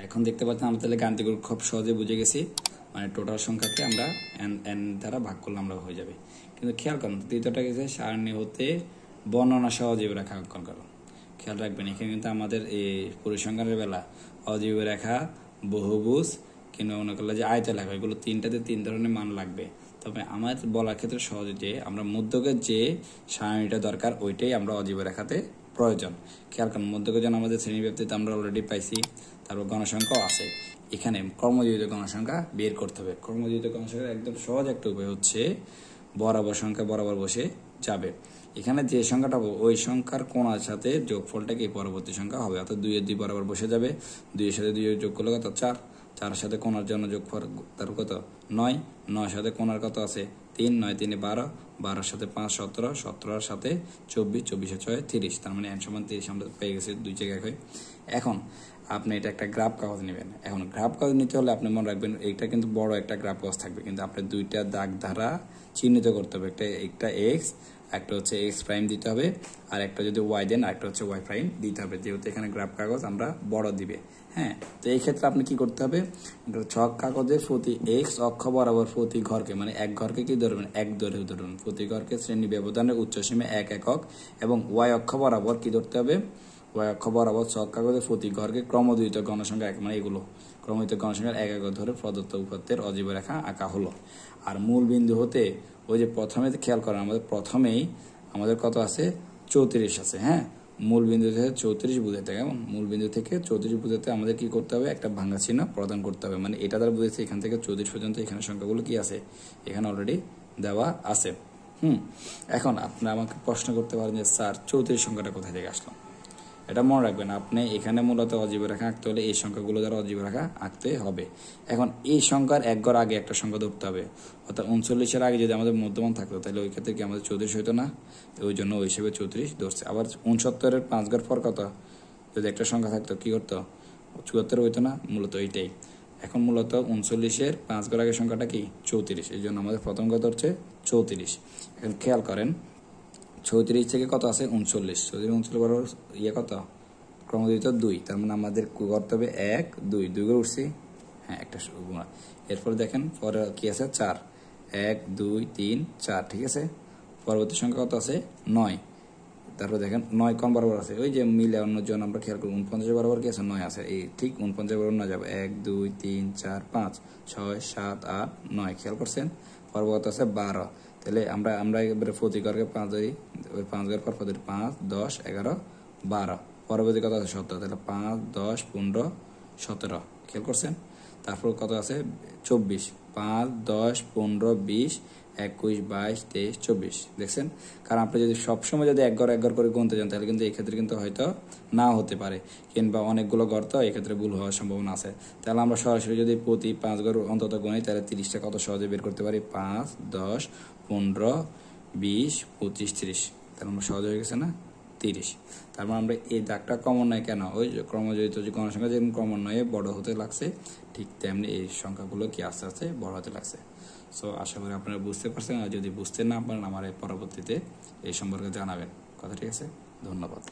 এখন দেখতে পাচ্ছেন আমরা তাহলে গাণিতিক খুব সহজে বুঝে গেছি, মানে টোটাল সংখ্যাকে আমরা এন দ্বারা ভাগ করলে আমরা হয়ে যাবে। কিন্তু খেয়াল করুন তৃতীয়টা গেছে সারণী হতে বর্ণনা সহ অজীব রেখা অঙ্কন করো। খেয়াল রাখবেন এখানে কিন্তু আমাদের এই পরিসংখ্যানের বেলা অজীব রেখা, বহুভুজ কিংবা মনে করলে যে আয়তলেখা, এগুলো তিনটাতে তিন ধরনের মান লাগবে। তবে আমার বলার ক্ষেত্রে সহজে যে আমরা মধ্যকের যে সারণীটা দরকার ওইটাই আমরা অজীব রেখাতে প্রয়োজন। খেয়াল করুন মধ্যকের জন্য আমাদের শ্রেণীব্যাপ্তিতে আমরা অলরেডি পাইছি, তারপর গণসংখ্যাও আছে। এখানে কর্মজীবিত গণসংখ্যা বের করতে হবে। কর্মজীবিত গণসংখ্যার একদম সহজ একটা উপায় হচ্ছে বরাবর সংখ্যা বরাবর বসে যাবে। এখানে যে সংখ্যাটা হবে ওই সংখ্যার কোণার সাথে যোগফলটাকে পরবর্তী সংখ্যা হবে, অর্থাৎ 2 এর 2 বরাবর বসে যাবে। 2 এর সাথে 2 যোগ করলে কত 4, 4 এর সাথে কোণার জন্য যোগফল তার কত 9, 9 এর সাথে কোণার কত আছে 3, 9 3 12, 12 এর সাথে 5 17, 17 এর সাথে 24, 24 এর 6 30, তার মানে n সমান 30 আমরা পেয়ে গেছি দুই জায়গায় হয়ে। এখন আপনি এটা একটা গ্রাফ কাগজ নেবেন। এখন গ্রাফ কাগজ নিতে হলে আপনি মনে রাখবেন এটা কিন্তু বড় একটা গ্রাফ কাগজ থাকবে, কিন্তু আপনি দুইটা দাগ দ্বারা চিহ্নিত করতে হবে। একটা এক্স, একটা হচ্ছে এক্স প্রাইম দিতে হবে, আর একটা যদি ওয়াই দেন আরেকটা হচ্ছে ওয়াই প্রাইম দিতে হবে, যেহেতু এখানে গ্রাফ কাগজ আমরা বড় দিবে। হ্যাঁ, তো এই ক্ষেত্রে আপনি কি করতে হবে, ছক কাগজে প্রতি এক্স অক্ষ বরাবর প্রতি ঘরকে, মানে এক ঘরকে কি ধরবেন, এক ধরে ধরুন, প্রতি ঘরকে শ্রেণী ব্যবধানের উচ্চসীমা 1 একক, এবং ওয়াই অক্ষ বরাবর কি ধরতে হবে, ওয়াই অক্ষ বরাবর ছক কাগজে প্রতি ঘরকে ক্রমদ্বিত গণসংখ্যা এক, মানে এগুলো ক্রমদ্বিত গণসংখ্যার 1 একক ধরে প্রদত্ত উপাত্তের অজীব রেখা আঁকা হলো। আর মূল বিন্দু হতে ওই যে প্রথমে খেয়াল করেন আমাদের প্রথমেই আমাদের কত আছে 34 আছে। হ্যাঁ, মূল বিন্দু থেকে 34 বুঝাতে, কেমন মূল বিন্দু থেকে 34 বুঝাতে আমাদের কি করতে হবে, একটা ভাঙা চিহ্ন প্রদান করতে হবে। মানে এটা দ্বারা বুঝেছে এখান থেকে 34 পর্যন্ত এখানে সংখ্যাগুলো কি আছে, এখানে অলরেডি দেওয়া আছে। এখন আপনি আমাকে প্রশ্ন করতে পারেন যে স্যার 34 সংখ্যাটা কোথা থেকে আসলো। এটা মনে রাখবেন, আপনি এখানে মূলত অজীব রেখা আঁকতে হলে এই সংখ্যাগুলো দ্বারা অজীব রেখা আঁকতে হবে। এখন এই সংখ্যার এক ঘর আগে একটা সংখ্যা ধরতে হবে, অর্থাৎ 39-এর আগে যদি আমাদের মধ্যমান থাকতো তাহলে ওই ক্ষেত্রে কি আমাদের 34 হইতো না, ওই জন্য ওই হিসেবে 34 ধরছে। আবার 69-এর 5 ঘর পর কত যদি একটা সংখ্যা থাকতো কি করতো, 74 হইতো না, মূলত এইটাই। এখন মূলত 39-এর 5 ঘর আগে সংখ্যাটা কি 34, এই জন্য আমাদের প্রথম কথা হচ্ছে 34। এখন খেয়াল করেন 36 থেকে কত আছে 39, 39 বরাবর ইয়ে কত ক্রমদ্বিত 2, তার মানে আমাদের করতে হবে 1 2 2 করে উঠছি। হ্যাঁ, একটা গুণা। এরপর দেখেন পরে কি আছে 4, 1 2 3 4, ঠিক আছে। পরবর্তী সংখ্যা কত আছে 9, তারপর দেখেন 9 কোন বরাবর আছে, ওই যে মিলে অন্য জন আমরা খেয়াল করি 49 বরাবর কি আছে 9 আছে, এই ঠিক 49 বরাবর না যাবে 1 2 3 4 5 6 7 8 9, খেয়াল করছেন। পরবর্তী আছে 12, তাহলে আমরা এবারে প্রতি ঘরকে 5 ধরি, ওই 5 ঘর পর ধরি 5 10 11 12, পরবর্তী কত আছে 17, তাহলে 5 10 15 17, খেয়াল করছেন। তারপর কত আছে 24, 5 10 15 20 21 22 23 24, দেখছেন। কারণ আপনি যদি সবসময় যদি এক ঘর করে গুনতে যান তাহলে কিন্তু এই ক্ষেত্রে কিন্তু হয়তো না হতে পারে, কিংবা অনেকগুলো ঘর তো এই ক্ষেত্রে ভুল হওয়ার সম্ভাবনা আছে। তাহলে আমরা সরাসরি যদি প্রতি 5 ঘর অন্তত গুনি তাহলে 30টা কত সহজে বের করতে পারি, 5 10 15 20 25 30, তাহলে আমরা সহজ হয়ে গেছে না 30। তারপর আমরা এই দাগটা ক্রমান্বয়ে কেন, ওই ক্রমজড়িত যে গণসংখ্যা যেরকম ক্রমান্বয়ে বড় হতে লাগছে ঠিক তেমনি এই সংখ্যাগুলো কি আস্তে আস্তে বড় হতে লাগছে। সো আশা করি আপনারা বুঝতে পারছেন, আর যদি বুঝতে না পারেন আমার পরবর্তীতে এই সম্পর্কে জানাবেন কথা, ঠিক আছে। ধন্যবাদ।